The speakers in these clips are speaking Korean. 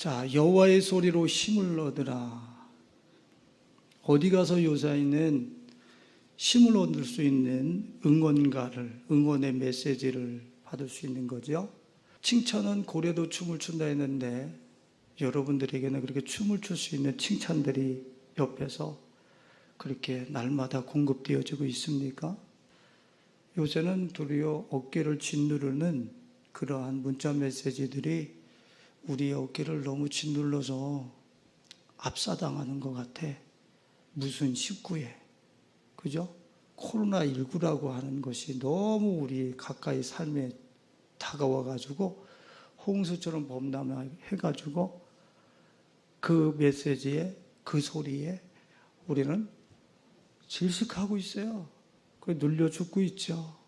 자, 여호와의 소리로 힘을 얻으라. 어디 가서 요사이는 힘을 얻을 수 있는 응원의 메시지를 받을 수 있는 거죠. 칭찬은 고래도 춤을 춘다 했는데 여러분들에게는 그렇게 춤을 출 수 있는 칭찬들이 옆에서 그렇게 날마다 공급되어지고 있습니까? 요새는 도리어 어깨를 짓누르는 그러한 문자 메시지들이 우리의 어깨를 너무 짓눌러서 압사당하는 것 같아. 무슨 19에, 그죠? 코로나19라고 하는 것이 너무 우리 가까이 삶에 다가와가지고 홍수처럼 범람해가지고 그 메시지에, 그 소리에 우리는 질식하고 있어요. 그 눌려 죽고 있죠.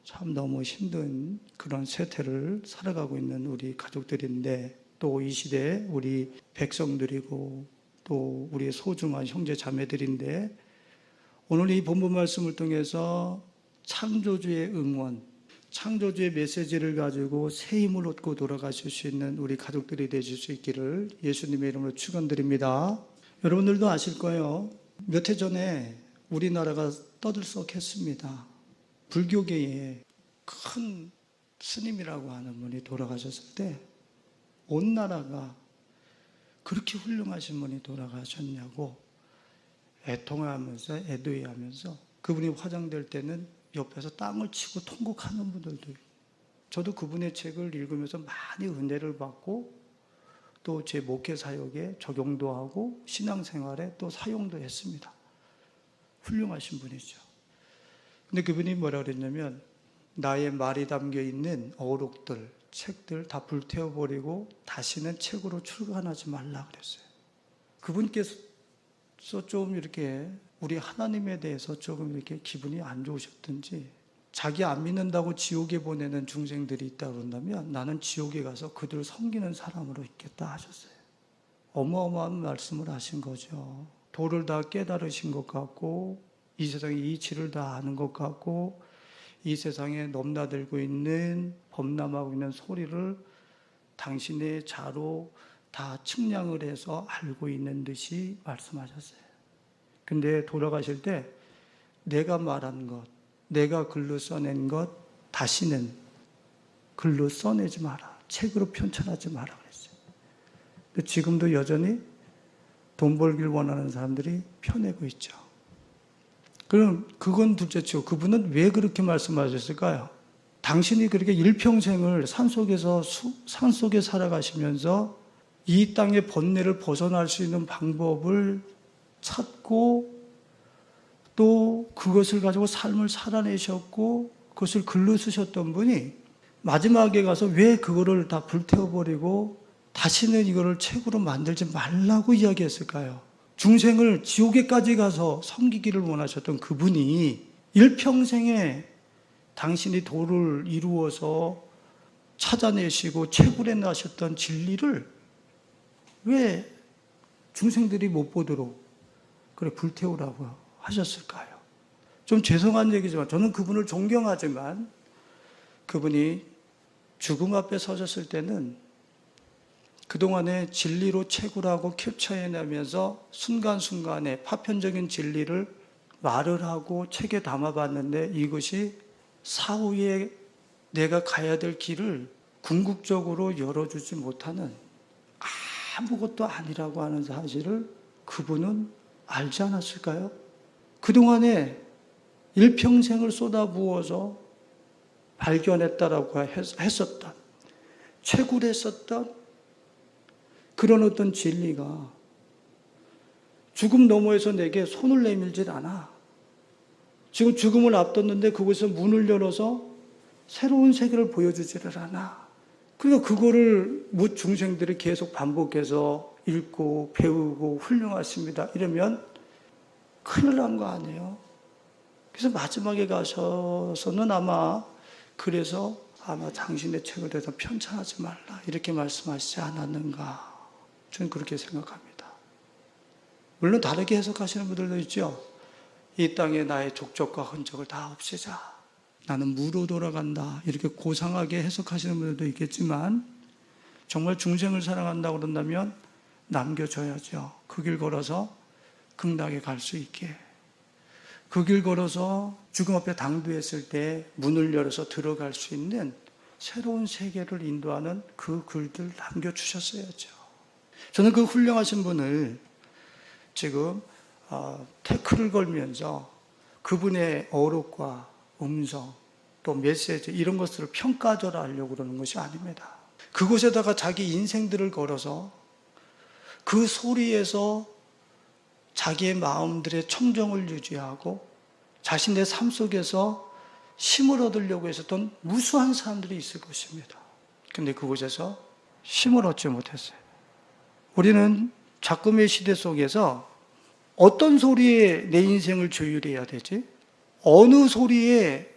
참 너무 힘든 그런 세태를 살아가고 있는 우리 가족들인데, 또 이 시대에 우리 백성들이고 또 우리의 소중한 형제 자매들인데, 오늘 이 본문 말씀을 통해서 창조주의 응원, 창조주의 메시지를 가지고 새 힘을 얻고 돌아가실 수 있는 우리 가족들이 되실 수 있기를 예수님의 이름으로 축원드립니다. 여러분들도 아실 거예요. 몇 해 전에 우리나라가 떠들썩했습니다. 불교계에 큰 스님이라고 하는 분이 돌아가셨을 때 온 나라가 그렇게 훌륭하신 분이 돌아가셨냐고 애통하면서 애도해하면서, 그분이 화장될 때는 옆에서 땅을 치고 통곡하는 분들도 있고, 저도 그분의 책을 읽으면서 많이 은혜를 받고 또 제 목회 사역에 적용도 하고 신앙생활에 또 사용도 했습니다. 훌륭하신 분이죠. 근데 그분이 뭐라 그랬냐면, 나의 말이 담겨 있는 어록들, 책들 다 불태워버리고 다시는 책으로 출간하지 말라 그랬어요. 그분께서 좀 이렇게 우리 하나님에 대해서 조금 이렇게 기분이 안 좋으셨든지, 자기 안 믿는다고 지옥에 보내는 중생들이 있다 그런다면 나는 지옥에 가서 그들을 섬기는 사람으로 있겠다 하셨어요. 어마어마한 말씀을 하신 거죠. 도를 다 깨달으신 것 같고, 이 세상의 이치를 다 아는 것 같고, 이 세상에 넘나들고 있는, 범람하고 있는 소리를 당신의 자로 다 측량을 해서 알고 있는 듯이 말씀하셨어요. 근데 돌아가실 때 내가 말한 것, 내가 글로 써낸 것 다시는 글로 써내지 마라, 책으로 편찬하지 마라 그랬어요. 근데 지금도 여전히 돈 벌기를 원하는 사람들이 펴내고 있죠. 그럼 그건 둘째치고 그분은 왜 그렇게 말씀하셨을까요? 당신이 그렇게 일평생을 산속에 살아가시면서 이 땅의 번뇌를 벗어날 수 있는 방법을 찾고 또 그것을 가지고 삶을 살아내셨고 그것을 글로 쓰셨던 분이 마지막에 가서 왜 그거를 다 불태워버리고 다시는 이거를 책으로 만들지 말라고 이야기했을까요? 중생을 지옥에까지 가서 섬기기를 원하셨던 그분이 일평생에 당신이 도를 이루어서 찾아내시고 채굴해 나셨던 진리를 왜 중생들이 못 보도록 그래 불태우라고 하셨을까요? 좀 죄송한 얘기지만 저는 그분을 존경하지만 그분이 죽음 앞에 서셨을 때는 그동안에 진리로 채굴하고 캡처해내면서 순간순간에 파편적인 진리를 말을 하고 책에 담아봤는데 이것이 사후에 내가 가야 될 길을 궁극적으로 열어주지 못하는 아무것도 아니라고 하는 사실을 그분은 알지 않았을까요? 그동안에 일평생을 쏟아부어서 발견했다라고 했었던, 채굴했었던 그런 어떤 진리가 죽음 너머에서 내게 손을 내밀질 않아. 지금 죽음을 앞뒀는데 그곳에서 문을 열어서 새로운 세계를 보여주지를 않아. 그러니까 그거를 중생들이 계속 반복해서 읽고 배우고 훌륭하십니다 이러면 큰일 난 거 아니에요? 그래서 마지막에 가셔서는 그래서 당신의 책을 대해서 편찬하지 말라 이렇게 말씀하시지 않았는가. 저는 그렇게 생각합니다. 물론 다르게 해석하시는 분들도 있죠. 이 땅에 나의 족적과 흔적을 다 없애자. 나는 무로 돌아간다. 이렇게 고상하게 해석하시는 분들도 있겠지만 정말 중생을 사랑한다고 그런다면 남겨줘야죠. 그 길 걸어서 극락에 갈 수 있게. 그 길 걸어서 죽음 앞에 당도했을 때 문을 열어서 들어갈 수 있는 새로운 세계를 인도하는 그 글들 남겨주셨어야죠. 저는 그 훌륭하신 분을 지금 태클을 걸면서 그분의 어록과 음성 또 메시지 이런 것들을 평가절하 하려고 그러는 것이 아닙니다. 그곳에다가 자기 인생들을 걸어서 그 소리에서 자기의 마음들의 청정을 유지하고 자신의 삶 속에서 힘을 얻으려고 했었던 무수한 사람들이 있을 것입니다. 그런데 그곳에서 힘을 얻지 못했어요. 우리는 작금의 시대 속에서 어떤 소리에 내 인생을 조율해야 되지? 어느 소리에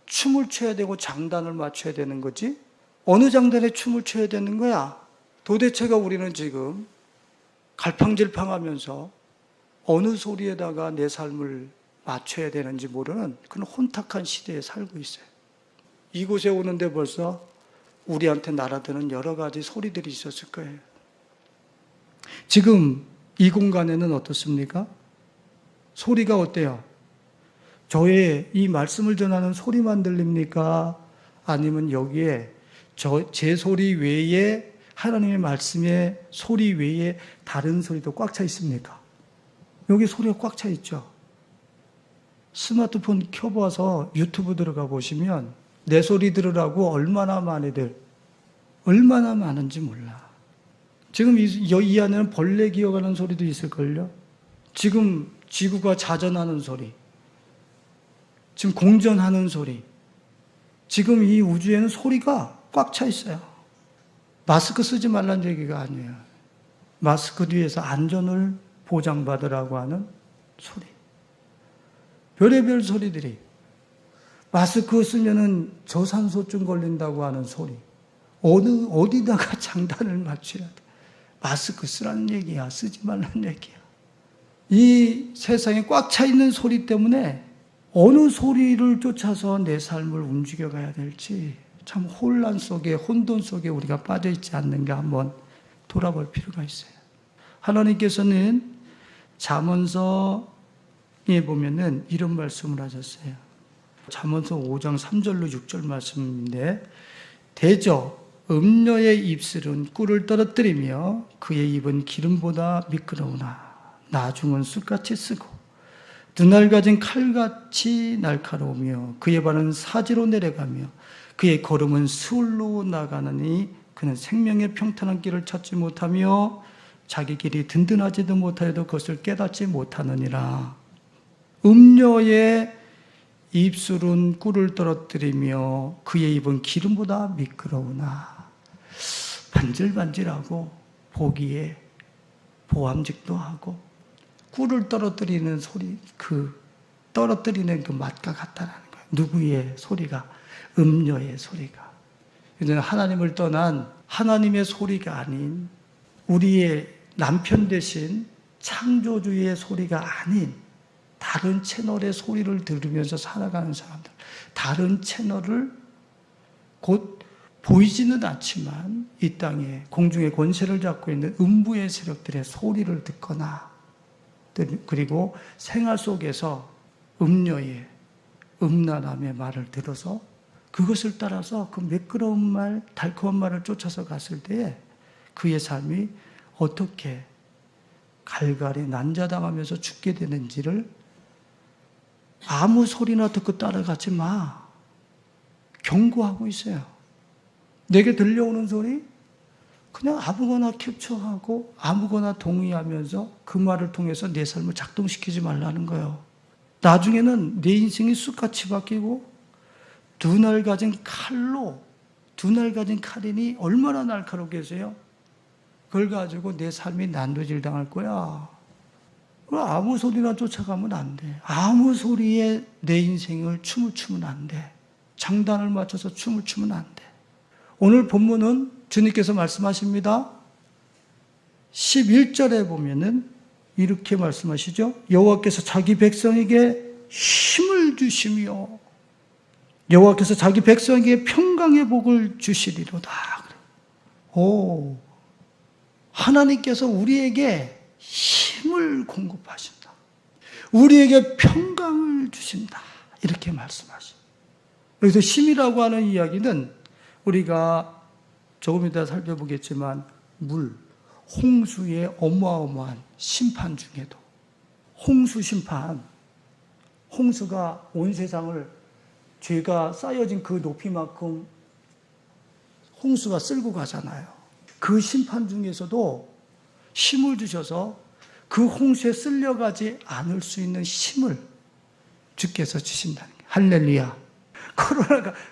춤을 춰야 되고 장단을 맞춰야 되는 거지? 어느 장단에 춤을 춰야 되는 거야? 도대체가 우리는 지금 갈팡질팡하면서 어느 소리에다가 내 삶을 맞춰야 되는지 모르는 그런 혼탁한 시대에 살고 있어요. 이곳에 오는데 벌써 우리한테 날아드는 여러 가지 소리들이 있었을 거예요. 지금 이 공간에는 어떻습니까? 소리가 어때요? 저의 이 말씀을 전하는 소리만 들립니까? 아니면 여기에 제 소리 외에 하나님의 말씀의 소리 외에 다른 소리도 꽉 차 있습니까? 여기 소리가 꽉 차 있죠. 스마트폰 켜봐서 유튜브 들어가 보시면 내 소리 들으라고 얼마나 많은지 몰라. 지금 이 안에는 벌레 기어가는 소리도 있을걸요. 지금 지구가 자전하는 소리, 지금 공전하는 소리, 지금 이 우주에는 소리가 꽉 차 있어요. 마스크 쓰지 말라는 얘기가 아니에요. 마스크 뒤에서 안전을 보장받으라고 하는 소리. 별의별 소리들이. 마스크 쓰면은 저산소증 걸린다고 하는 소리. 어디다가 장단을 맞춰야 돼. 마스크 쓰라는 얘기야. 쓰지 말라는 얘기야. 이 세상에 꽉 차 있는 소리 때문에 어느 소리를 쫓아서 내 삶을 움직여가야 될지 참 혼란 속에, 혼돈 속에 우리가 빠져있지 않는가 한번 돌아볼 필요가 있어요. 하나님께서는 잠언서에 보면은 이런 말씀을 하셨어요. 잠언서 5장 3절로 6절 말씀인데, 대저 음녀의 입술은 꿀을 떨어뜨리며 그의 입은 기름보다 미끄러우나 나중은 쑥같이 쓰고 눈알 가진 칼같이 날카로우며 그의 발은 사지로 내려가며 그의 걸음은 수울로 나가느니 그는 생명의 평탄한 길을 찾지 못하며 자기 길이 든든하지도 못하여도 그것을 깨닫지 못하느니라. 음녀의 입술은 꿀을 떨어뜨리며 그의 입은 기름보다 미끄러우나 반질반질하고 보기에 보암직도 하고 꿀을 떨어뜨리는 소리, 떨어뜨리는 그 맛과 같다라는 거예요. 누구의 소리가? 음녀의 소리가. 이제는 하나님을 떠난 하나님의 소리가 아닌 우리의 남편 대신 창조주의 소리가 아닌 다른 채널의 소리를 들으면서 살아가는 사람들, 다른 채널을 곧 보이지는 않지만 이 땅에 공중의 권세를 잡고 있는 음부의 세력들의 소리를 듣거나 그리고 생활 속에서 음녀의 음란함의 말을 들어서 그것을 따라서 그 매끄러운 말, 달콤한 말을 쫓아서 갔을 때에 그의 삶이 어떻게 갈갈이 난자당하면서 죽게 되는지를 아무 소리나 듣고 따라가지 마. 경고하고 있어요. 내게 들려오는 소리 그냥 아무거나 캡처하고 아무거나 동의하면서 그 말을 통해서 내 삶을 작동시키지 말라는 거예요. 나중에는 내 인생이 쑥같이 바뀌고 두 날 가진 칼이니 얼마나 날카롭겠어요? 그걸 가지고 내 삶이 난도질 당할 거야. 아무 소리나 쫓아가면 안 돼. 아무 소리에 내 인생을 춤을 추면 안 돼. 장단을 맞춰서 춤을 추면 안 돼. 오늘 본문은 주님께서 말씀하십니다. 11절에 보면은 이렇게 말씀하시죠. 여호와께서 자기 백성에게 힘을 주시며 여호와께서 자기 백성에게 평강의 복을 주시리로다. 오, 하나님께서 우리에게 힘을 공급하신다. 우리에게 평강을 주신다. 이렇게 말씀하십니다. 여기서 힘이라고 하는 이야기는 우리가 조금 이따 살펴보겠지만 홍수의 어마어마한 심판 중에도 홍수 심판, 홍수가 온 세상을 죄가 쌓여진 그 높이만큼 홍수가 쓸고 가잖아요. 그 심판 중에서도 힘을 주셔서 그 홍수에 쓸려가지 않을 수 있는 힘을 주께서 주신다는 거예요. 할렐루야.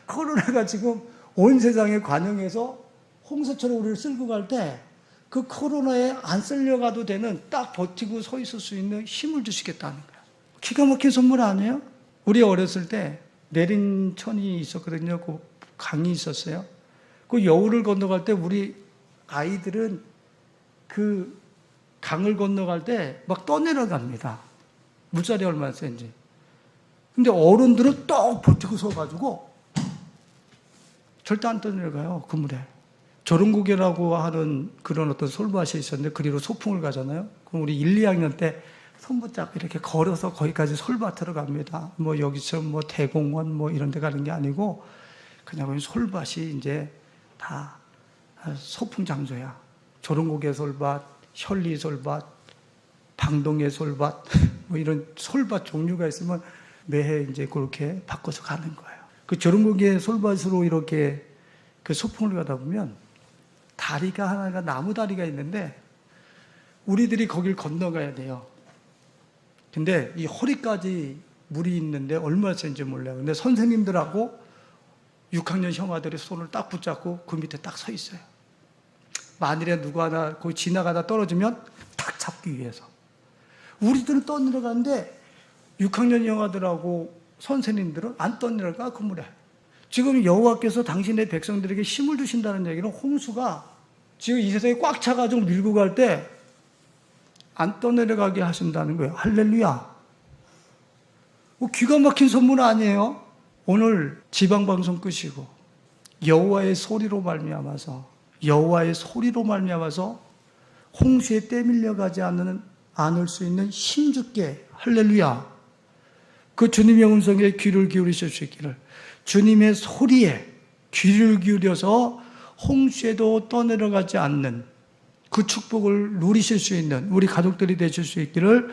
코로나가 지금 온 세상에 관영해서 홍수처럼 우리를 쓸고 갈 때 그 코로나에 안 쓸려가도 되는 딱 버티고 서 있을 수 있는 힘을 주시겠다는 거예요. 기가 막힌 선물 아니에요? 우리 어렸을 때 내린천이 있었거든요. 그 강이 있었어요. 그 여울을 건너갈 때 우리 아이들은 그 강을 건너갈 때 막 떠내려갑니다. 물살이 얼마나 센지. 근데 어른들은 떡 버티고 서가지고 절대 안 떠내려가요. 그 물에. 조롱고개라고 하는 그런 어떤 솔밭이 있었는데 그리로 소풍을 가잖아요. 그럼 우리 1, 2학년 때 손 붙잡고 이렇게 걸어서 거기까지 솔밭으로 갑니다. 뭐 여기서 뭐 대공원 뭐 이런 데 가는 게 아니고 그냥 솔밭이 이제 다 소풍 장소야. 조롱고개 솔밭, 현리 솔밭, 방동의 솔밭 뭐 이런 솔밭 종류가 있으면 매해 이제 그렇게 바꿔서 가는 거예요. 그 조롱고개 솔밭으로 이렇게 그 소풍을 가다 보면 다리가 하나가 나무 다리가 있는데 우리들이 거길 건너가야 돼요. 근데 이 허리까지 물이 있는데 얼마나 센지 몰라요. 근데 선생님들하고 6학년 형아들이 손을 딱 붙잡고 그 밑에 딱 서 있어요. 만일에 누구 하나 거기 지나가다 떨어지면 탁 잡기 위해서. 우리들은 떠내려가는데 6학년 형아들하고 선생님들은 안 떠내려가 그 물에. 지금 여호와께서 당신의 백성들에게 힘을 주신다는 얘기는 홍수가 지금 이 세상에 꽉 차가지고 밀고 갈 때 안 떠내려가게 하신다는 거예요. 할렐루야. 기가 막힌 선물 아니에요? 오늘 지방방송 끄시고 여호와의 소리로 말미암아서 홍수에 떼밀려가지 않을 수 있는 힘 주께 할렐루야. 그 주님의 음성에 귀를 기울이실 수 있기를, 주님의 소리에 귀를 기울여서 홍수에도 떠내려가지 않는 그 축복을 누리실 수 있는 우리 가족들이 되실 수 있기를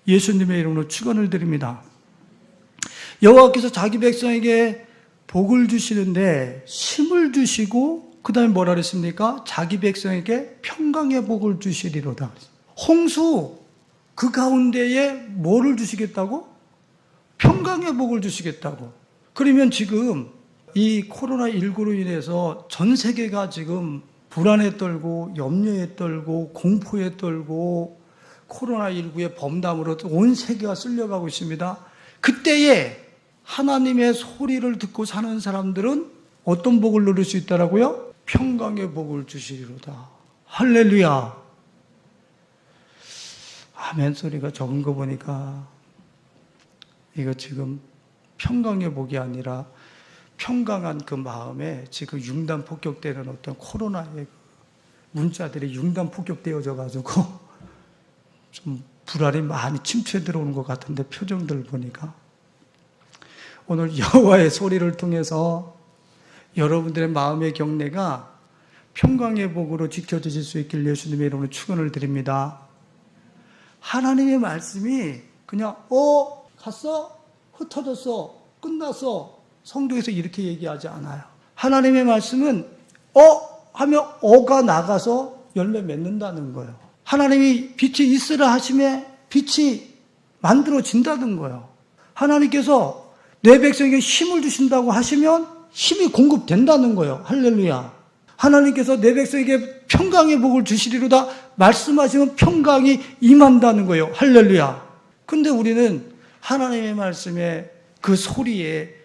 예수님의 이름으로 축원을 드립니다. 여호와께서 자기 백성에게 복을 주시는데 힘을 주시고 그 다음에 뭐라 그랬습니까? 자기 백성에게 평강의 복을 주시리로다. 홍수 그 가운데에 뭐를 주시겠다고? 평강의 복을 주시겠다고. 그러면 지금 이 코로나19로 인해서 전 세계가 지금 불안에 떨고 염려에 떨고 공포에 떨고 코로나19의 범담으로 온 세계가 쓸려가고 있습니다. 그때에 하나님의 소리를 듣고 사는 사람들은 어떤 복을 누릴 수 있다라고요? 평강의 복을 주시리로다. 할렐루야. 아멘 소리가 적은 거 보니까 이거 지금 평강의 복이 아니라 평강한 그 마음에 지금 융단 폭격되는 어떤 코로나의 문자들이 융단 폭격되어져 가지고 좀 불안이 많이 침투해 들어오는 것 같은데 표정들 보니까 오늘 여호와의 소리를 통해서 여러분들의 마음의 경례가 평강의 복으로 지켜지실 수 있길 예수님의 이름으로 축원을 드립니다. 하나님의 말씀이 그냥 갔어? 흩어졌어? 끝났어? 성도에서 이렇게 얘기하지 않아요. 하나님의 말씀은 하면 어가 나가서 열매 맺는다는 거예요. 하나님이 빛이 있으라 하심에 빛이 만들어진다는 거예요. 하나님께서 내 백성에게 힘을 주신다고 하시면 힘이 공급된다는 거예요. 할렐루야. 하나님께서 내 백성에게 평강의 복을 주시리로다 말씀하시면 평강이 임한다는 거예요. 할렐루야. 근데 우리는 하나님의 말씀에 그 소리에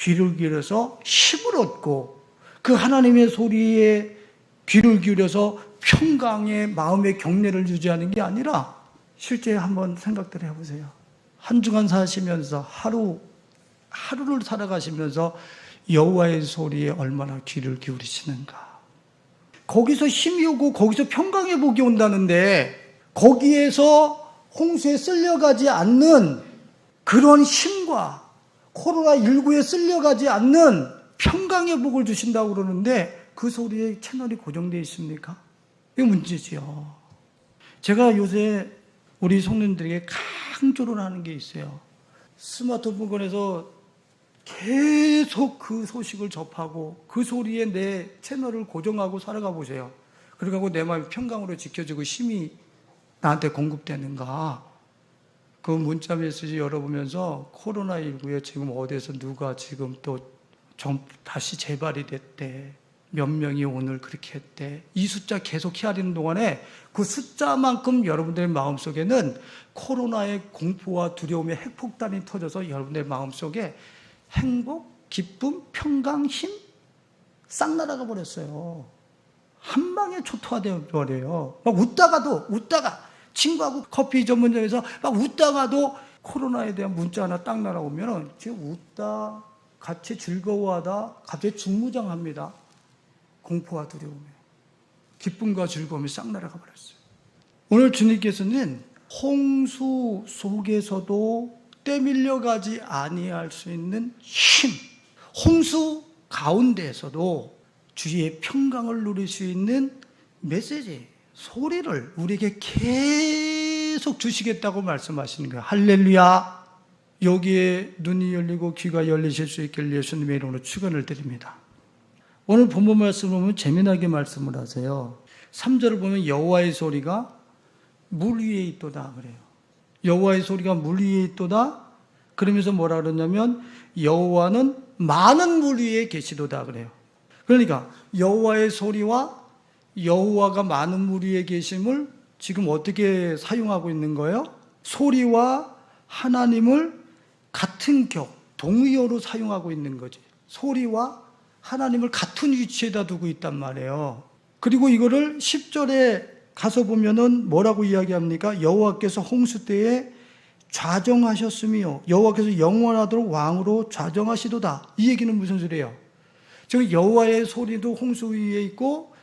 귀를 기울여서 힘을 얻고 그 하나님의 소리에 귀를 기울여서 평강의 마음의 경례를 유지하는 게 아니라 실제 한번 생각들 해보세요. 한 주간 사시면서 하루를 살아가시면서 여호와의 소리에 얼마나 귀를 기울이시는가. 거기서 힘이 오고 거기서 평강의 복이 온다는데 거기에서 홍수에 쓸려가지 않는 그런 힘과 코로나19에 쓸려가지 않는 평강의 복을 주신다고 그러는데 그 소리에 채널이 고정되어 있습니까? 이게 문제지요. 제가 요새 우리 성도님들에게 강조를 하는 게 있어요. 스마트폰에서 계속 그 소식을 접하고 그 소리에 내 채널을 고정하고 살아가 보세요. 그러고 내 마음이 평강으로 지켜지고 힘이 나한테 공급되는가? 그 문자 메시지 열어보면서 코로나19에 지금 어디에서 누가 지금 또 다시 재발이 됐대. 몇 명이 오늘 그렇게 했대. 이 숫자 계속 헤아리는 동안에 그 숫자만큼 여러분들의 마음속에는 코로나의 공포와 두려움의 핵폭탄이 터져서 여러분들의 마음속에 행복, 기쁨, 평강, 힘 싹 날아가 버렸어요. 한 방에 초토화되어 버려요. 막 웃다가 친구하고 커피 전문점에서 막 웃다가도 코로나에 대한 문자 하나 딱 날아오면은 지금 웃다 같이 즐거워하다 갑자기 중무장합니다. 공포와 두려움에 기쁨과 즐거움이 싹 날아가 버렸어요. 오늘 주님께서는 홍수 속에서도 떼밀려가지 아니할 수 있는 힘, 홍수 가운데에서도 주의 평강을 누릴 수 있는 메시지, 소리를 우리에게 계속 주시겠다고 말씀하시는 거예요. 할렐루야. 여기에 눈이 열리고 귀가 열리실 수 있길 예수님의 이름으로 축원을 드립니다. 오늘 본문 말씀을 보면 재미나게 말씀을 하세요. 3절을 보면 여호와의 소리가 물 위에 있도다 그래요. 여호와의 소리가 물 위에 있도다. 그러면서 뭐라 그러냐면 여호와는 많은 물 위에 계시도다 그래요. 그러니까 여호와의 소리와 여호와가 많은 물 위에 계심을 지금 어떻게 사용하고 있는 거예요? 소리와 하나님을 같은 격, 동의어로 사용하고 있는 거지. 소리와 하나님을 같은 위치에다 두고 있단 말이에요. 그리고 이거를 10절에 가서 보면은 뭐라고 이야기합니까? 여호와께서 홍수 때에 좌정하셨으며 여호와께서 영원하도록 왕으로 좌정하시도다. 이 얘기는 무슨 소리예요? 즉 여호와의 소리도 홍수 위에 있고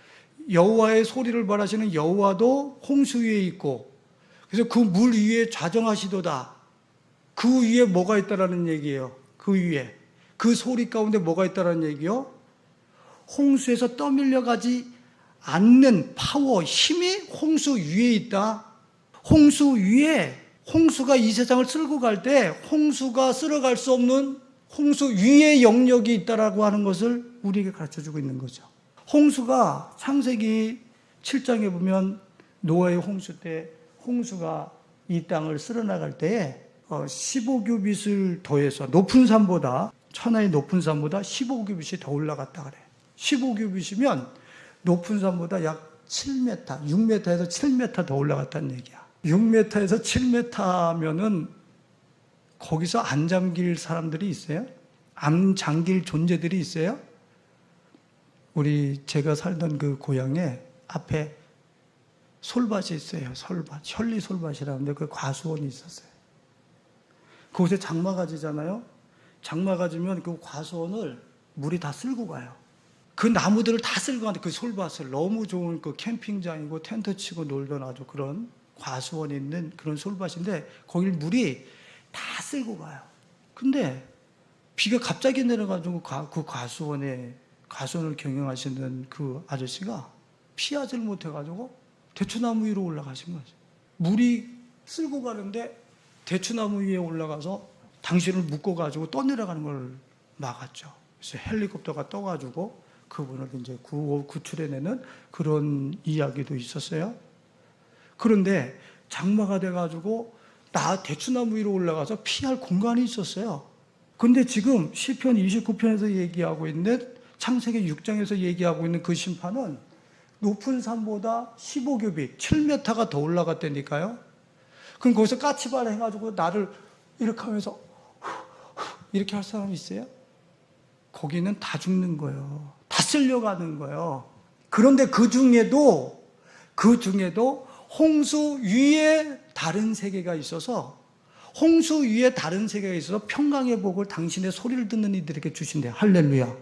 여호와의 소리를 말하시는 여호와도 홍수 위에 있고 그래서 그 물 위에 좌정하시도다. 그 위에 뭐가 있다라는 얘기예요. 그 위에 그 소리 가운데 뭐가 있다라는 얘기요? 홍수에서 떠밀려가지 않는 파워, 힘이 홍수 위에 있다. 홍수 위에 홍수가 이 세상을 쓸고 갈 때 홍수가 쓸어갈 수 없는 홍수 위에 영역이 있다라고 하는 것을 우리에게 가르쳐주고 있는 거죠. 홍수가 창세기 7장에 보면 노아의 홍수 때 홍수가 이 땅을 쓸어나갈 때에 15규빗을 더해서 높은 산보다 천하의 높은 산보다 15규빗이 더 올라갔다 그래. 15규빗이면 높은 산보다 약 7m, 6m에서 7m 더 올라갔다는 얘기야. 6m에서 7m면은 거기서 안 잠길 사람들이 있어요? 안 잠길 존재들이 있어요? 제가 살던 그 고향에 앞에 솔밭이 있어요. 솔밭. 현리 솔밭이라는데 그 과수원이 있었어요. 그곳에 장마가 지잖아요. 장마가 지면 그 과수원을 물이 다 쓸고 가요. 그 나무들을 다 쓸고 가는데 그 솔밭을 너무 좋은 그 캠핑장이고 텐트 치고 놀던 아주 그런 과수원이 있는 그런 솔밭인데 거길 물이 다 쓸고 가요. 근데 비가 갑자기 내려가지고 그 과수원을 경영하시는 그 아저씨가 피하지를 못해가지고 대추나무 위로 올라가신 거죠. 물이 쓸고 가는데 대추나무 위에 올라가서 당신을 묶어가지고 떠내려가는 걸 막았죠. 그래서 헬리콥터가 떠가지고 그분을 이제 구출해내는 그런 이야기도 있었어요. 그런데 장마가 돼가지고 대추나무 위로 올라가서 피할 공간이 있었어요. 근데 지금 시편 29편에서 얘기하고 있는 창세기 6장에서 얘기하고 있는 그 심판은 높은 산보다 15규빗, 7m가 더 올라갔다니까요. 그럼 거기서 까치발 해가지고 나를 이렇게 하면서 이렇게 할 사람이 있어요? 거기는 다 죽는 거예요. 다 쓸려가는 거예요. 그런데 그 중에도 홍수 위에 다른 세계가 있어서 홍수 위에 다른 세계가 있어서 평강의 복을 당신의 소리를 듣는 이들에게 주신대요. 할렐루야.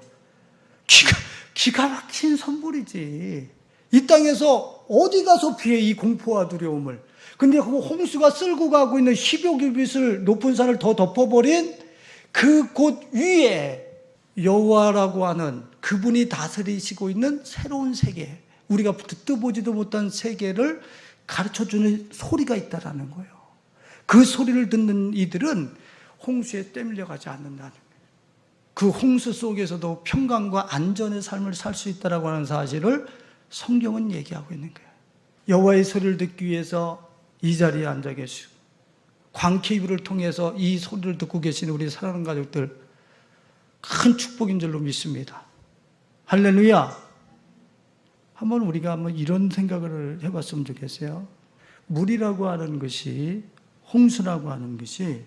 기가 막힌 선물이지. 이 땅에서 어디 가서 피해 이 공포와 두려움을. 근데 그 홍수가 쓸고 가고 있는 10여 규빗을 높은 산을 더 덮어버린 그 곳 위에 여호와라고 하는 그분이 다스리시고 있는 새로운 세계, 우리가 듣도 보지도 못한 세계를 가르쳐주는 소리가 있다라는 거예요. 그 소리를 듣는 이들은 홍수에 떠밀려가지 않는다는 거예요. 그 홍수 속에서도 평강과 안전의 삶을 살 수 있다라고 하는 사실을 성경은 얘기하고 있는 거예요. 여호와의 소리를 듣기 위해서 이 자리에 앉아 계시고 광케이블을 통해서 이 소리를 듣고 계시는 우리 사랑하는 가족들 큰 축복인 줄로 믿습니다. 할렐루야. 한번 우리가 이런 생각을 해봤으면 좋겠어요. 물이라고 하는 것이, 홍수라고 하는 것이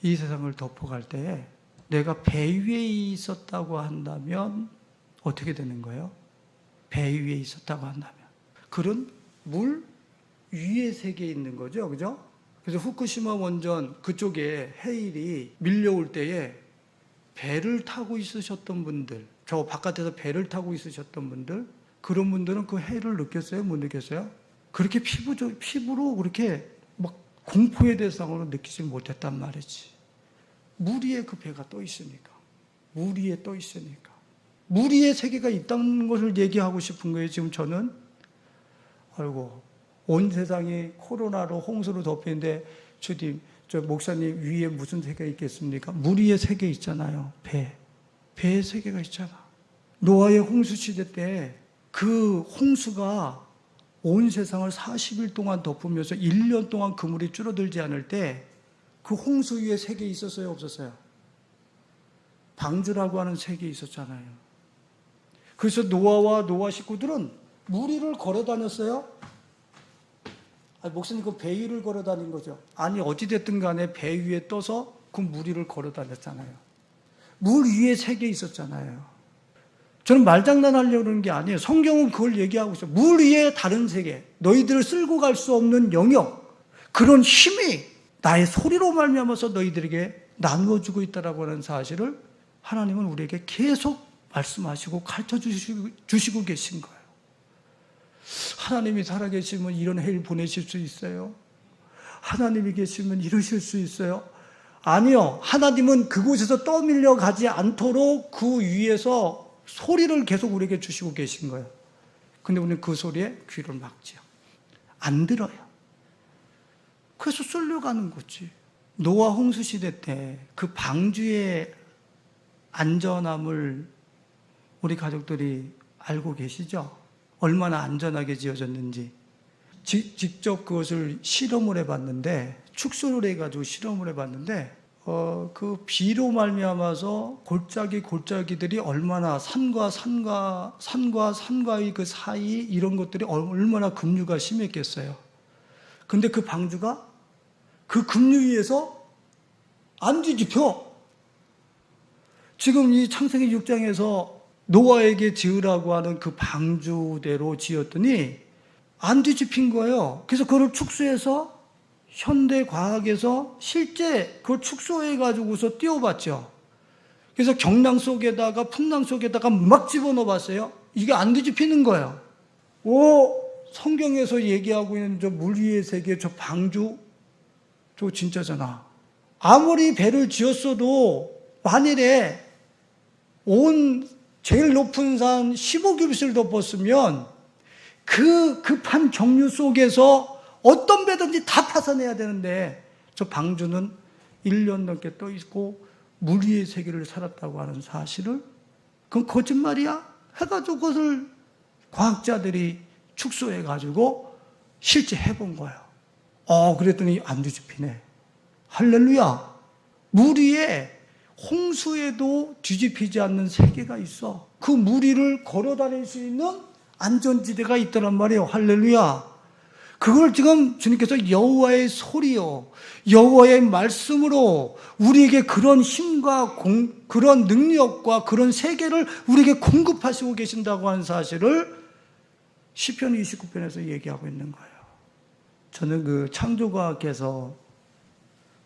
이 세상을 덮어갈 때에 내가 배 위에 있었다고 한다면 어떻게 되는 거예요? 배 위에 있었다고 한다면 그런 물 위의 세계에 있는 거죠. 그죠? 그래서 후쿠시마 원전 그쪽에 해일이 밀려올 때에 배를 타고 있으셨던 분들, 저 바깥에서 배를 타고 있으셨던 분들, 그런 분들은 그 해일을 느꼈어요? 못 느꼈어요? 그렇게 피부로 그렇게 막 공포의 대상으로 느끼지 못했단 말이지. 물 위에 그 배가 떠 있으니까. 물 위에 떠 있으니까. 물 위에 세계가 있다는 것을 얘기하고 싶은 거예요. 지금 저는. 아이고, 온 세상이 코로나로 홍수로 덮이는데 주님, 저 목사님 위에 무슨 세계가 있겠습니까? 물 위에 세계 있잖아요. 배의 세계가 있잖아. 노아의 홍수 시대 때 그 홍수가 온 세상을 40일 동안 덮으면서 1년 동안 그물이 줄어들지 않을 때 그 홍수 위에 세계에 있었어요? 없었어요? 방주라고 하는 세계에 있었잖아요. 그래서 노아와 노아 식구들은 물 위를 걸어 다녔어요? 목사님 그 배 위를 걸어 다닌 거죠. 아니 어찌됐든 간에 배 위에 떠서 그 물 위를 걸어 다녔잖아요. 물 위에 세계에 있었잖아요. 저는 말장난하려고 그러는 게 아니에요. 성경은 그걸 얘기하고 있어요. 물 위에 다른 세계, 너희들을 쓸고 갈 수 없는 영역, 그런 힘이 나의 소리로 말미암아서 너희들에게 나누어주고 있다라고 하는 사실을 하나님은 우리에게 계속 말씀하시고 가르쳐 주시고 계신 거예요. 하나님이 살아계시면 이런 해일 보내실 수 있어요? 하나님이 계시면 이러실 수 있어요? 아니요. 하나님은 그곳에서 떠밀려 가지 않도록 그 위에서 소리를 계속 우리에게 주시고 계신 거예요. 근데 우리는 그 소리에 귀를 막지요. 안 들어요. 그래서 쏠려가는 거지. 노아 홍수 시대 때 그 방주의 안전함을 우리 가족들이 알고 계시죠? 얼마나 안전하게 지어졌는지. 직접 그것을 실험을 해봤는데, 축소를 해가지고 실험을 해봤는데, 그 비로 말미암아서 골짜기들이 얼마나 산과 산과의 그 사이 이런 것들이 얼마나 급류가 심했겠어요. 근데 그 방주가 그 급류 위에서 안 뒤집혀. 지금 이 창세기 6장에서 노아에게 지으라고 하는 그 방주대로 지었더니 안 뒤집힌 거예요. 그래서 그걸 축소해서 현대 과학에서 실제 그걸 축소해가지고서 띄워봤죠. 그래서 경랑 속에다가 풍랑 속에다가 막 집어넣어 봤어요. 이게 안 뒤집히는 거예요. 성경에서 얘기하고 있는 저 물 위의 세계, 저 방주, 저 진짜잖아. 아무리 배를 지었어도 만일에 온 제일 높은 산 15규빗을 덮었으면 그 급한 경류 속에서 어떤 배든지 다 파산해야 되는데 저 방주는 1년 넘게 떠 있고 물 위의 세계를 살았다고 하는 사실을, 그건 거짓말이야? 해가지고 그것을 과학자들이 축소해가지고 실제 해본 거예요. 그랬더니 안 뒤집히네. 할렐루야. 물 위에 홍수에도 뒤집히지 않는 세계가 있어. 그 물 위를 걸어 다닐 수 있는 안전지대가 있다란 말이에요. 할렐루야. 그걸 지금 주님께서 여호와의 소리요, 여호와의 말씀으로 우리에게 그런 힘과 그런 능력과 그런 세계를 우리에게 공급하시고 계신다고 하는 사실을 시편 29편에서 얘기하고 있는 거예요. 저는 그 창조과학에서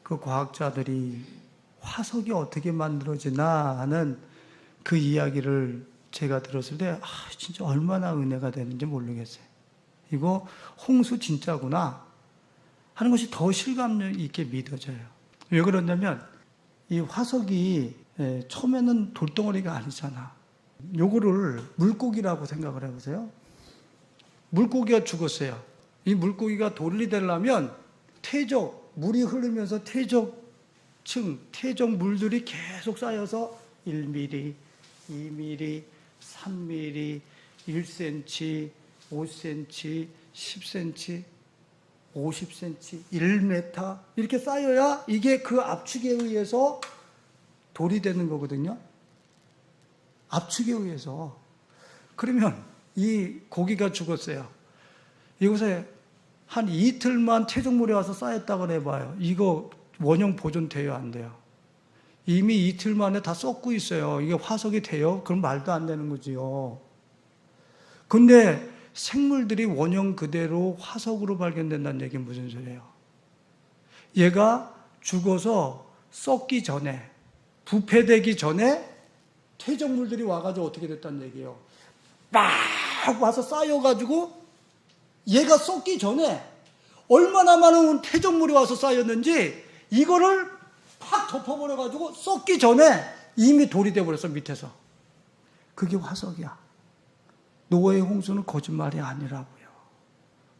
그 과학자들이 화석이 어떻게 만들어지나 하는 그 이야기를 제가 들었을 때 진짜 얼마나 은혜가 되는지 모르겠어요. 이거 홍수 진짜구나 하는 것이 더 실감 있게 믿어져요. 왜 그러냐면 이 화석이 처음에는 돌덩어리가 아니잖아. 요거를 물고기라고 생각을 해보세요. 물고기가 죽었어요. 이 물고기가 돌이 되려면 퇴적, 물이 흐르면서 퇴적 물들이 계속 쌓여서 1mm, 2mm, 3mm, 1cm, 5cm, 10cm, 50cm, 1m 이렇게 쌓여야 이게 그 압축에 의해서 돌이 되는 거거든요. 압축에 의해서. 그러면 이 고기가 죽었어요. 이곳에 한 이틀만 퇴적물이 와서 쌓였다고 해봐요. 이거 원형 보존돼요, 안 돼요? 이미 이틀 만에 다 썩고 있어요. 이게 화석이 돼요? 그럼 말도 안 되는 거지요. 근데 생물들이 원형 그대로 화석으로 발견된다는 얘기는 무슨 소리예요? 얘가 죽어서 썩기 전에, 부패되기 전에 퇴적물들이 와가지고 어떻게 됐다는 얘기예요? 막 와서 쌓여가지고 얘가 썩기 전에 얼마나 많은 퇴적물이 와서 쌓였는지 이거를 팍 덮어버려가지고 썩기 전에 이미 돌이 돼버렸어, 밑에서. 그게 화석이야. 노아의 홍수는 거짓말이 아니라고요.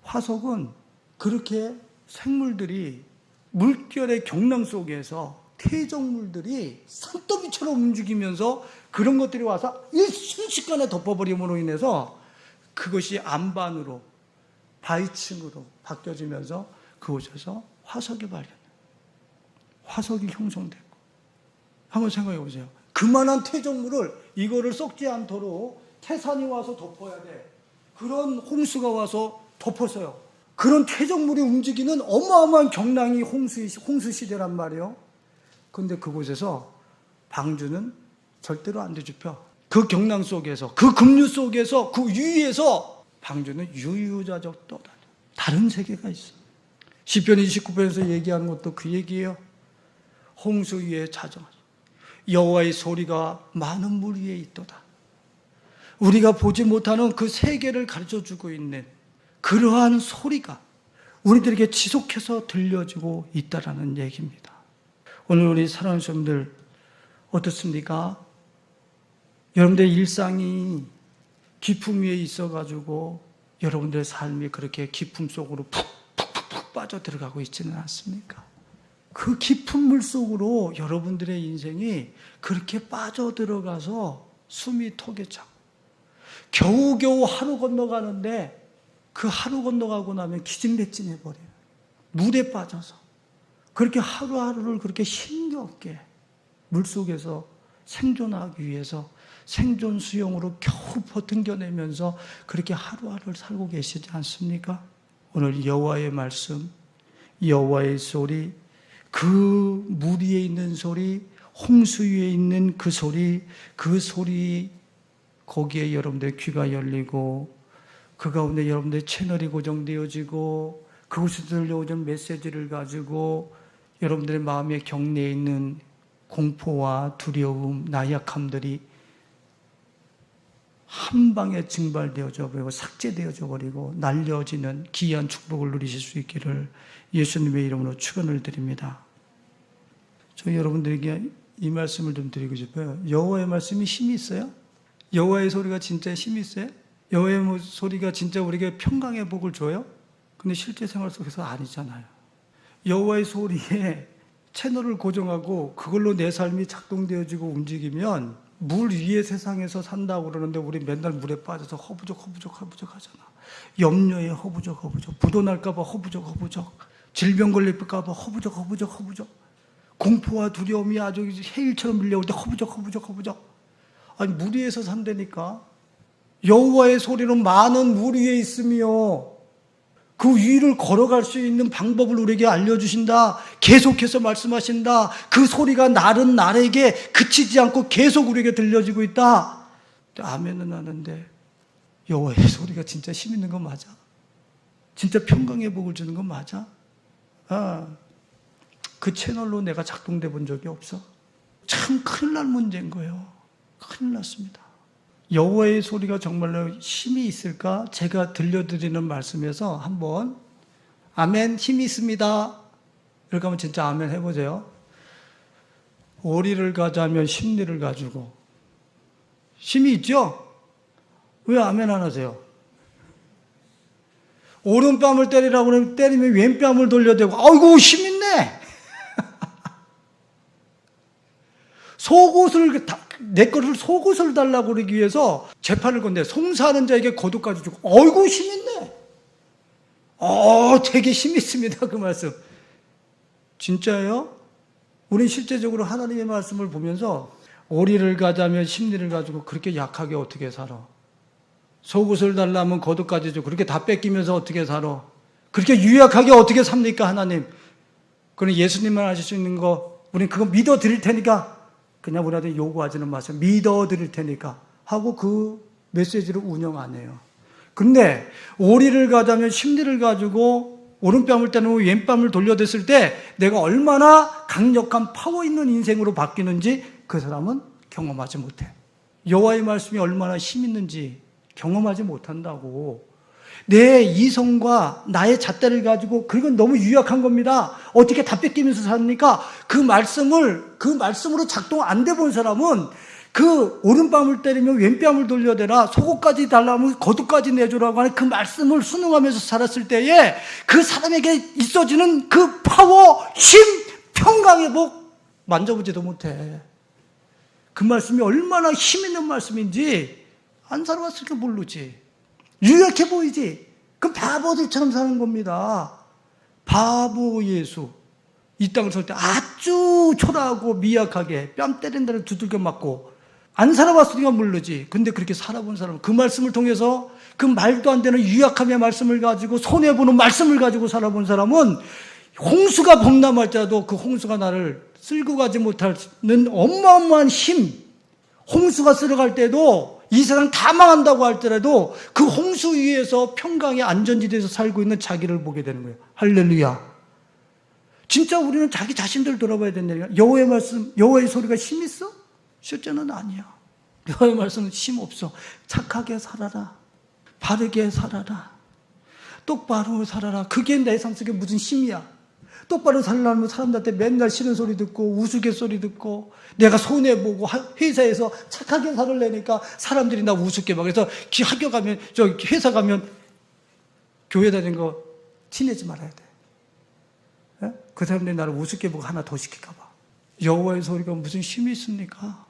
화석은 그렇게 생물들이 물결의 경랑 속에서 퇴적물들이 산더미처럼 움직이면서 그런 것들이 와서 순식간에 덮어버림으로 인해서 그것이 안반으로 바위층으로 바뀌어지면서 그곳에서 화석이 발견돼요. 화석이 형성되고. 한번 생각해 보세요. 그만한 퇴적물을 이거를 썩지 않도록 태산이 와서 덮어야 돼. 그런 홍수가 와서 덮었어요. 그런 퇴적물이 움직이는 어마어마한 경랑이 홍수 시대란 말이에요. 그런데 그곳에서 방주는 절대로 안 뒤집혀. 그 경랑 속에서, 그 급류 속에서, 그 위에서 방주는 유유자적 떠다녀. 다른 세계가 있어. 시편 29편에서 얘기하는 것도 그 얘기예요. 홍수 위에 자정하소. 여호와의 소리가 많은 물 위에 있도다. 우리가 보지 못하는 그 세계를 가르쳐주고 있는 그러한 소리가 우리들에게 지속해서 들려지고 있다라는 얘기입니다. 오늘 우리 사랑하는 여러분들 어떻습니까? 여러분들의 일상이 깊음 위에 있어가지고 여러분들의 삶이 그렇게 깊음 속으로 푹 빠져들어가고 있지는 않습니까? 그 깊은 물 속으로 여러분들의 인생이 그렇게 빠져들어가서 숨이 턱에 차고 겨우겨우 하루 건너가는데 그 하루 건너가고 나면 기진맥진해버려요. 물에 빠져서. 그렇게 하루하루를 그렇게 힘겹게 물속에서 생존하기 위해서 생존 수용으로 겨우 버팅겨내면서 그렇게 하루하루를 살고 계시지 않습니까? 오늘 여호와의 말씀, 여호와의 소리, 그 물 위에 있는 소리, 홍수 위에 있는 그 소리 거기에 여러분들의 귀가 열리고 그 가운데 여러분들의 채널이 고정되어지고 그곳에서 들려오는 메시지를 가지고 여러분들의 마음의 경내에 있는 공포와 두려움, 나약함들이 한 방에 증발되어져 버리고 삭제되어져 버리고 날려지는 귀한 축복을 누리실 수 있기를 예수님의 이름으로 축원을 드립니다. 저 여러분들에게 이 말씀을 좀 드리고 싶어요. 여호와의 말씀이 힘이 있어요? 여호와의 소리가 진짜 힘이 있어요? 여호와의 소리가 진짜 우리에게 평강의 복을 줘요? 근데 실제 생활 속에서 아니잖아요. 여호와의 소리에 채널을 고정하고 그걸로 내 삶이 작동되어지고 움직이면 물 위의 세상에서 산다고 그러는데 우리 맨날 물에 빠져서 허부적 하잖아. 염려에 허부적 부도 날까 봐 허부적 질병 걸릴까 봐 허부적 공포와 두려움이 아주 해일처럼 밀려올 때 허부적 아니 물 위에서 산다니까. 여호와의 소리는 많은 물 위에 있으며 그 위를 걸어갈 수 있는 방법을 우리에게 알려주신다. 계속해서 말씀하신다. 그 소리가 날은 날에게 그치지 않고 계속 우리에게 들려지고 있다. 아멘은 하는데 여호와의 소리가 진짜 힘 있는 거 맞아? 진짜 평강의 복을 주는 거 맞아? 그 채널로 내가 작동돼 본 적이 없어. 참 큰일 날 문제인 거예요. 큰일 났습니다. 여호와의 소리가 정말로 힘이 있을까? 제가 들려드리는 말씀에서 한번 아멘 힘이 있습니다. 이렇게 하면 진짜 아멘 해보세요. 오리를 가자면 심리를 가지고 힘이 있죠? 왜 아멘 안 하세요? 오른뺨을 때리라고 그러면 때리면 왼뺨을 돌려대고 아이고 힘 있네. 속옷을 내 것을 속옷을 달라고 그러기 위해서 재판을 건데 송사하는 자에게 거두까지 주고 아이고 힘 있네. 되게 힘 있습니다. 그 말씀 진짜예요? 우린 실제적으로 하나님의 말씀을 보면서 오리를 가자면 심리를 가지고 그렇게 약하게 어떻게 살아? 속옷을 달라면 겉옷까지 줘. 그렇게 다 뺏기면서 어떻게 살아? 그렇게 유약하게 어떻게 삽니까, 하나님? 그럼 예수님만 하실 수 있는 거, 우린 그거 믿어 드릴 테니까, 그냥 우리한테 요구하지는 마세요. 믿어 드릴 테니까. 하고 그 메시지를 운영 안 해요. 근데, 오리를 가자면 심리를 가지고, 오른뺨을 때리고 왼뺨을 돌려댔을 때, 내가 얼마나 강력한 파워 있는 인생으로 바뀌는지, 그 사람은 경험하지 못해. 여호와의 말씀이 얼마나 힘 있는지, 경험하지 못한다고. 내 이성과 나의 잣대를 가지고 그건 너무 유약한 겁니다. 어떻게 다 뺏기면서 삽니까? 그 말씀으로 작동 안 돼 본 사람은 그 오른뺨을 때리면 왼뺨을 돌려대라, 속옷까지 달라면 겉옷까지 내주라고 하는 그 말씀을 순응하면서 살았을 때에 그 사람에게 있어지는 그 파워, 힘, 평강의 복 만져보지도 못해. 그 말씀이 얼마나 힘 있는 말씀인지 안 살아봤으니까 모르지. 유약해 보이지? 그럼 바보들처럼 사는 겁니다. 바보 예수. 이 땅을 설 때 아주 초라하고 미약하게 뺨 때린 데를 두들겨 맞고 안 살아봤으니까 모르지. 근데 그렇게 살아본 사람은 그 말씀을 통해서 그 말도 안 되는 유약함의 말씀을 가지고 손해보는 말씀을 가지고 살아본 사람은 홍수가 범람할지라도 그 홍수가 나를 쓸고 가지 못하는 어마어마한 힘, 홍수가 쓸어갈 때도 이 세상 다 망한다고 할때라도 그 홍수 위에서 평강의 안전지대에서 살고 있는 자기를 보게 되는 거예요. 할렐루야. 진짜 우리는 자기 자신들 돌아봐야 된다니까. 여호와의 말씀, 여호와의 소리가 힘 있어? 실제는 아니야. 여호와의 말씀은 힘 없어. 착하게 살아라. 바르게 살아라. 똑바로 살아라. 그게 내 삶 속에 무슨 힘이야. 똑바로 살려면 사람들한테 맨날 싫은 소리 듣고 우스갯소리 듣고 내가 손해보고 회사에서 착하게 살으려니까 사람들이 나 우습게 막 그래서 학교 가면 회사 가면 교회 다니는 거 티내지 말아야 돼. 예? 그 사람들이 나를 우습게 보고 하나 더 시킬까 봐. 여호와의 소리가 무슨 힘이 있습니까?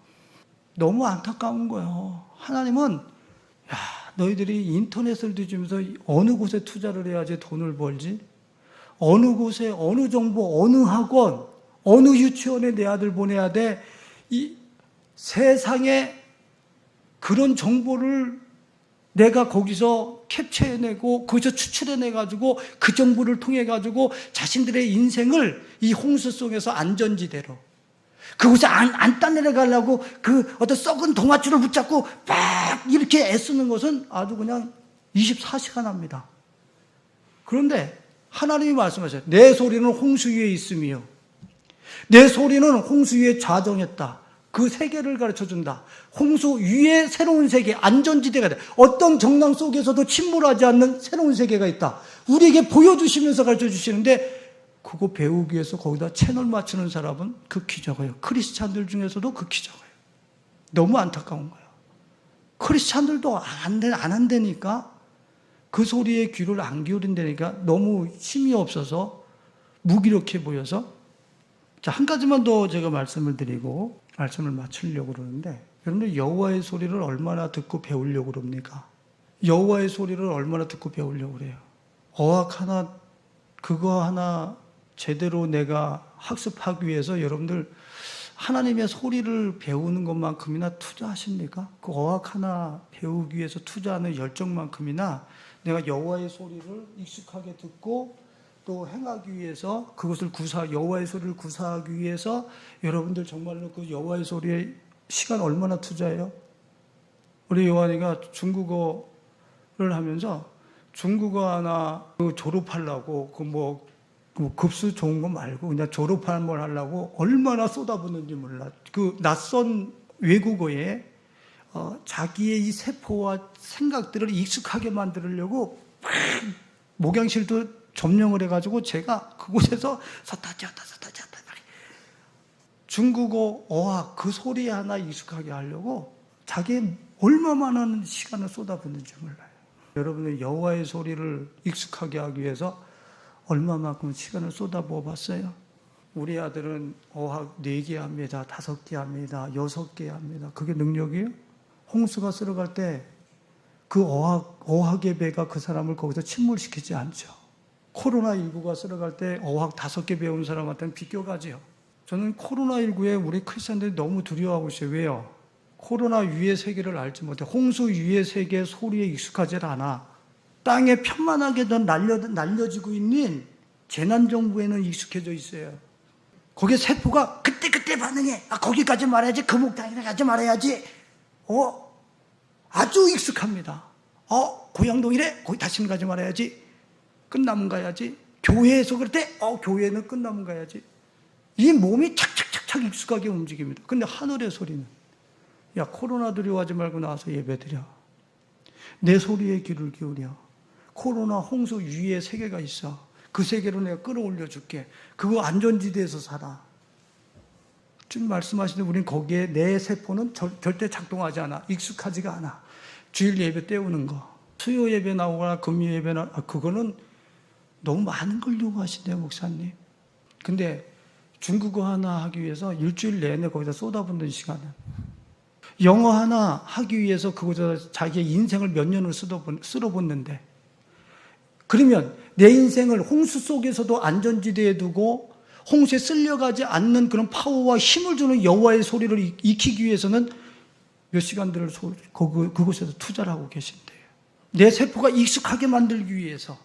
너무 안타까운 거예요. 하나님은 너희들이 인터넷을 뒤지면서 어느 곳에 투자를 해야지 돈을 벌지? 어느 곳에, 어느 정보, 어느 학원, 어느 유치원에 내 아들 보내야 돼. 이 세상에 그런 정보를 내가 거기서 캡처해내고, 거기서 추출해내가지고, 그 정보를 통해가지고 자신들의 인생을 이 홍수 속에서 안전지대로, 그곳에 안 따내려가려고 그 어떤 썩은 동아줄을 붙잡고 막 이렇게 애쓰는 것은 아주 그냥 24시간 합니다. 그런데 하나님이 말씀하셔요. 내 소리는 홍수 위에 있으며 내 소리는 홍수 위에 좌정했다. 그 세계를 가르쳐준다. 홍수 위에 새로운 세계, 안전지대가 돼. 어떤 정랑 속에서도 침몰하지 않는 새로운 세계가 있다. 우리에게 보여주시면서 가르쳐주시는데 그거 배우기 위해서 거기다 채널 맞추는 사람은 극히 적어요. 크리스찬들 중에서도 극히 적어요. 너무 안타까운 거예요. 크리스찬들도 안 한다니까. 그 소리에 귀를 안 기울인다니까. 너무 힘이 없어서 무기력해 보여서. 자, 한 가지만 더 제가 말씀을 드리고 말씀을 마치려고 그러는데, 여러분들 여호와의 소리를 얼마나 듣고 배우려고 그럽니까? 여호와의 소리를 얼마나 듣고 배우려고 그래요? 어학 하나, 그거 하나 제대로 내가 학습하기 위해서 여러분들 하나님의 소리를 배우는 것만큼이나 투자하십니까? 그 어학 하나 배우기 위해서 투자하는 열정만큼이나 내가 여호와의 소리를 익숙하게 듣고 또 행하기 위해서 그것을 여호와의 소리를 구사하기 위해서 여러분들 정말로 그 여호와의 소리에 시간 얼마나 투자해요? 우리 요한이가 중국어를 하면서 중국어 하나 졸업하려고 급수 좋은 거 말고 그냥 졸업할 걸 하려고 얼마나 쏟아붓는지 몰라. 그 낯선 외국어에 자기의 이 세포와 생각들을 익숙하게 만들려고 목양실도 점령을 해가지고 제가 그곳에서 섰다 지었다 중국어 어학 그 소리 하나 익숙하게 하려고 자기의 얼마만한 시간을 쏟아붓는지 몰라요. 여러분의 여호와의 소리를 익숙하게 하기 위해서 얼마만큼 시간을 쏟아부어 봤어요? 우리 아들은 어학 4개 합니다. 5개 합니다. 6개 합니다. 그게 능력이에요? 홍수가 쓸어갈 때 그 어학의 배가 그 사람을 거기서 침몰시키지 않죠. 코로나19가 쓸어갈 때 어학 5개 배운 사람한테는 비껴가지요. 저는 코로나19에 우리 크리스천들이 너무 두려워하고 있어요. 왜요? 코로나 위의 세계를 알지 못해. 홍수 위의 세계의 소리에 익숙하지 않아. 땅에 편만하게 날려지고 있는 재난정부에는 익숙해져 있어요. 거기에 세포가 그때 반응해. 거기까지 말해야지. 그 목장에 가지 말아야지. 아주 익숙합니다. 고양동이래? 거기 다시는 가지 말아야지. 끝나면 가야지. 교회에서 그럴 때, 교회는 끝나면 가야지. 이 몸이 착착착착 익숙하게 움직입니다. 근데 하늘의 소리는, 야, 코로나 두려워하지 말고 나와서 예배드려. 내 소리에 귀를 기울여. 코로나 홍수 위에 세계가 있어. 그 세계로 내가 끌어올려 줄게. 그거 안전지대에서 살아. 지금 말씀하시는데 우리는 거기에 내 세포는 절대 작동하지 않아. 익숙하지가 않아. 주일 예배 때우는 거. 수요 예배 나오거나 금요 예배 그거는 너무 많은 걸 요구하신대요, 목사님. 근데 중국어 하나 하기 위해서 일주일 내내 거기다 쏟아붓는 시간은. 영어 하나 하기 위해서 그곳에서 자기의 인생을 몇 년을 쓸어붓는데. 그러면 내 인생을 홍수 속에서도 안전지대에 두고 홍수에 쓸려가지 않는 그런 파워와 힘을 주는 여호와의 소리를 익히기 위해서는 몇 시간들을 그곳에서 투자를 하고 계신대요. 내 세포가 익숙하게 만들기 위해서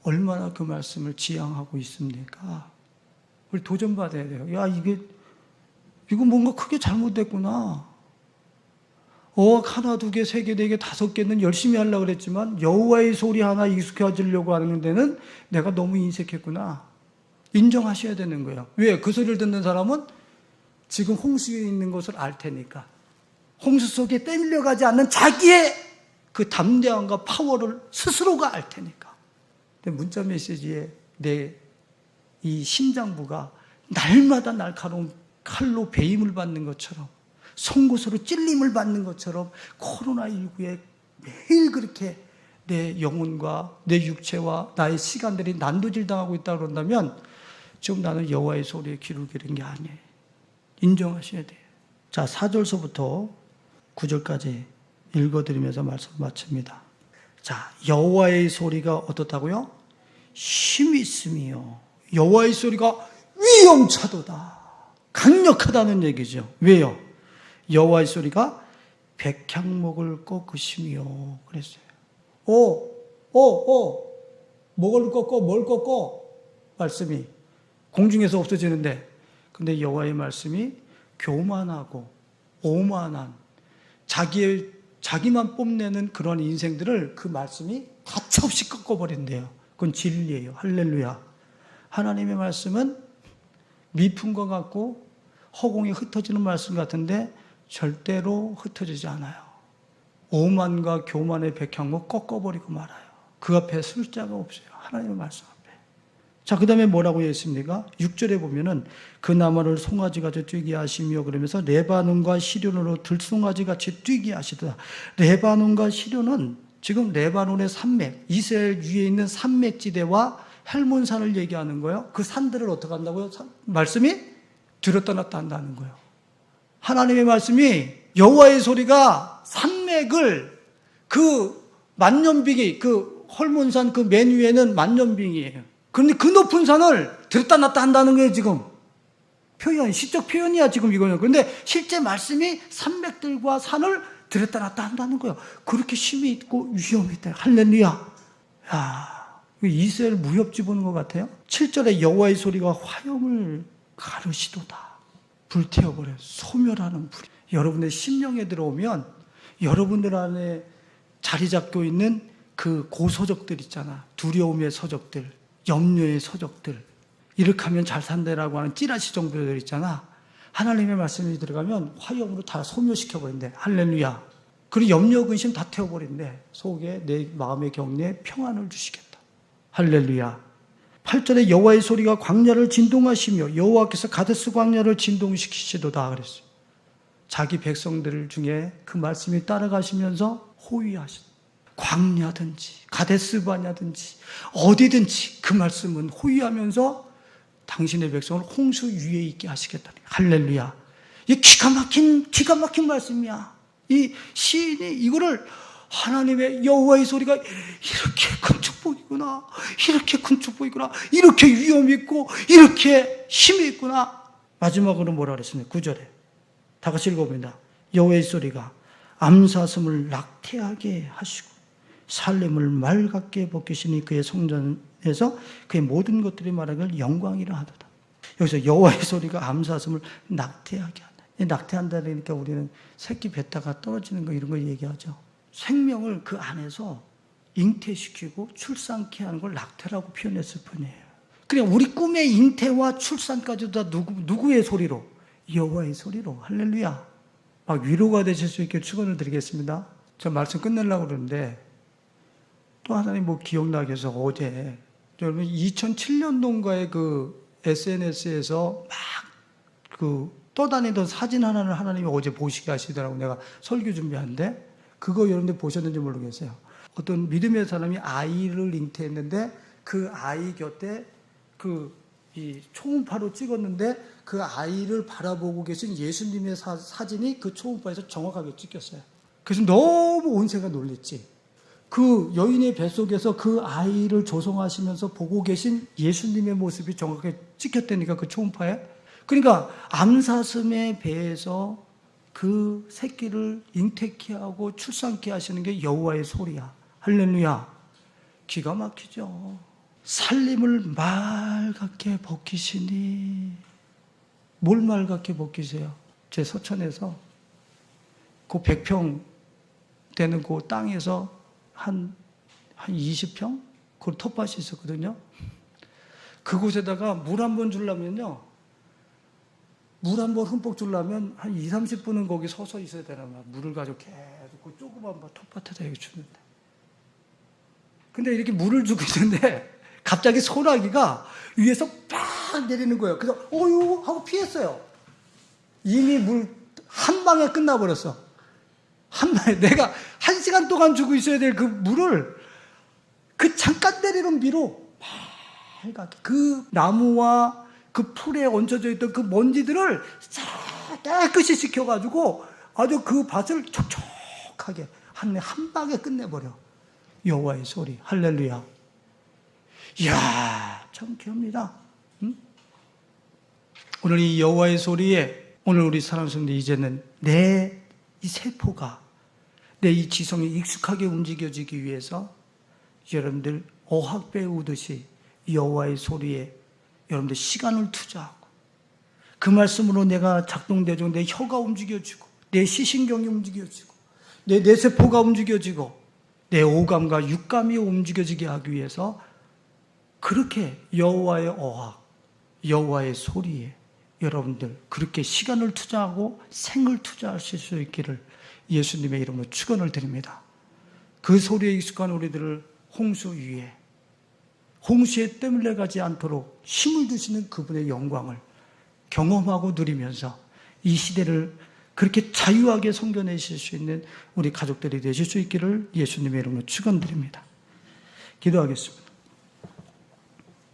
얼마나 그 말씀을 지향하고 있습니까? 우리 도전받아야 돼요. 야, 이거 뭔가 크게 잘못됐구나. 하나, 2개, 3개, 4개, 5개는 열심히 하려고 그랬지만 여호와의 소리 하나 익숙해지려고 하는 데는 내가 너무 인색했구나. 인정하셔야 되는 거예요. 왜? 그 소리를 듣는 사람은 지금 홍수 위에 있는 것을 알 테니까. 홍수 속에 떠밀려가지 않는 자기의 그 담대함과 파워를 스스로가 알 테니까. 근데 문자 메시지에 내 이 심장부가 날마다 날카로운 칼로 베임을 받는 것처럼, 송곳으로 찔림을 받는 것처럼 코로나19에 매일 그렇게 내 영혼과 내 육체와 나의 시간들이 난도질 당하고 있다고 그런다면 지금 나는 여호와의 소리에 귀를 기울인 게 아니에요. 인정하셔야 돼요. 자, 4절서부터 9절까지 읽어드리면서 말씀 마칩니다. 자, 여호와의 소리가 어떻다고요? 힘이 있으며 여호와의 소리가 위엄차도다. 강력하다는 얘기죠. 왜요? 여호와의 소리가 백향목을 꺾으시며 그랬어요. 뭘 꺾어? 말씀이 공중에서 없어지는데, 근데 여호와의 말씀이 교만하고 오만한 자기만 뽐내는 그런 인생들을 그 말씀이 가차없이 꺾어버린대요. 그건 진리예요. 할렐루야. 하나님의 말씀은 미풍과 같고 허공에 흩어지는 말씀 같은데 절대로 흩어지지 않아요. 오만과 교만의 백향목 꺾어버리고 말아요. 그 앞에 숫자가 없어요. 하나님의 말씀 앞에. 자, 그 다음에 뭐라고 했습니까? 6절에 보면은 그 나무를 송아지같이 뛰게 하시며 그러면서 레바논과 시련으로 들송아지같이 뛰게 하시더라. 레바논과 시련은 지금 레바논의 산맥, 이스라엘 위에 있는 산맥지대와 헬몬산을 얘기하는 거예요. 그 산들을 어떻게 한다고요? 말씀이 들었다 놨다 한다는 거예요. 하나님의 말씀이 여호와의 소리가 산맥을 그 만년빙이 그 헐몬산 그 맨 위에는 만년빙이에요. 그런데 그 높은 산을 들었다 놨다 한다는 거예요. 지금 시적 표현이야 지금 이거는. 그런데 실제 말씀이 산맥들과 산을 들었다 놨다 한다는 거예요. 그렇게 힘이 있고 위험이 있다. 할렐루야. 야, 이스라엘 무협 집어는 것 같아요. 7절에 여호와의 소리가 화염을 가르시도다. 불태워버려요. 소멸하는 불. 여러분의 심령에 들어오면 여러분들 안에 자리 잡고 있는 그 고서적들 있잖아. 두려움의 서적들, 염려의 서적들, 이렇게 하면 잘 산다라고 하는 찌라시 정보들 있잖아. 하나님의 말씀이 들어가면 화염으로 다 소멸시켜버린대. 할렐루야. 그리고 염려 근심 다 태워버린대. 속에 내 마음의 격려에 평안을 주시겠다. 할렐루야. 8절에 여호와의 소리가 광야를 진동하시며 여호와께서 가데스 광야를 진동시키시도다 그랬어요. 자기 백성들 중에 그 말씀이 따라가시면서 호위하신, 광야든지 가데스 광야든지 어디든지 그 말씀은 호위하면서 당신의 백성을 홍수 위에 있게 하시겠다니. 할렐루야. 이 기가 막힌 말씀이야. 이 시인이 이거를 하나님의 여호와의 소리가 이렇게 큰 축복이구나, 이렇게 큰 축복이구나, 이렇게 위험이 있고 이렇게 힘이 있구나. 마지막으로 뭐라 그랬습니까? 9절에 다 같이 읽어봅니다. 여호와의 소리가 암사슴을 낙태하게 하시고 살림을 맑게 벗기시니 그의 성전에서 그의 모든 것들이 말하길 영광이라 하도다. 여기서 여호와의 소리가 암사슴을 낙태하게 한다. 낙태한다 그러니까 우리는 새끼 뱉다가 떨어지는 거 이런 거 얘기하죠. 생명을 그 안에서 잉태시키고 출산케 하는 걸 낙태라고 표현했을 뿐이에요. 그러니까 우리 꿈의 잉태와 출산까지도 다 누구의 소리로? 여호와의 소리로. 할렐루야. 막 위로가 되실 수 있게 축원을 드리겠습니다. 저 말씀 끝내려고 그러는데 또 하나님 뭐 기억나게 해서 어제 여러분 2007년도인가에 그 SNS에서 막 그 떠다니던 사진 하나를 하나님이 어제 보시게 하시더라고. 내가 설교 준비하는데 그거 여러분들 보셨는지 모르겠어요. 어떤 믿음의 사람이 아이를 잉태했는데 그 아이 곁에 이 초음파로 찍었는데 그 아이를 바라보고 계신 예수님의 사진이 그 초음파에서 정확하게 찍혔어요. 그래서 너무 온 세가 놀랬지. 그 여인의 뱃속에서 그 아이를 조성하시면서 보고 계신 예수님의 모습이 정확하게 찍혔다니까, 그 초음파에. 그러니까 암사슴의 배에서 그 새끼를 잉태케 하고 출산케 하시는 게 여호와의 소리야. 할렐루야. 기가 막히죠. 살림을 맑게 벗기시니. 뭘 맑게 벗기세요? 제 서천에서 그 100평 되는 그 땅에서 한 20평? 그 텃밭이 있었거든요. 그곳에다가 물 한 번 주려면요, 물 한 번 흠뻑 주려면 한 20-30분은 거기 서서 있어야 되는 거야. 물을 가지고 계속 그 조그만 텃밭에다 이렇게 주는데. 근데 이렇게 물을 주고 있는데 갑자기 소나기가 위에서 빡 내리는 거예요. 그래서 어유 하고 피했어요. 이미 물 한 방에 끝나버렸어. 한 방에. 내가 1시간 동안 주고 있어야 될 그 물을 그 잠깐 내리는 비로 맑게 그 나무와 그 풀에 얹혀져 있던 그 먼지들을 깨끗이 씻겨가지고 아주 그 밭을 촉촉하게 한 방에 끝내버려. 여호와의 소리. 할렐루야. 이야, 참 귀합니다. 응? 오늘 이 여호와의 소리에 오늘 우리 사랑하는 성도들, 이제는 내 이 세포가, 내 이 지성이 익숙하게 움직여지기 위해서 여러분들 어학 배우듯이 여호와의 소리에 여러분들 시간을 투자하고 그 말씀으로 내가 작동되고 내 혀가 움직여지고 내 시신경이 움직여지고 내 뇌세포가 움직여지고 내 오감과 육감이 움직여지게 하기 위해서 그렇게 여호와의 어학, 여호와의 소리에 여러분들 그렇게 시간을 투자하고 생을 투자하실 수 있기를 예수님의 이름으로 축원을 드립니다. 그 소리에 익숙한 우리들을 홍수 위에, 홍수에 떼물려 가지 않도록 힘을 주시는 그분의 영광을 경험하고 누리면서 이 시대를 그렇게 자유하게 섬겨내실 수 있는 우리 가족들이 되실 수 있기를 예수님의 이름으로 축원드립니다. 기도하겠습니다.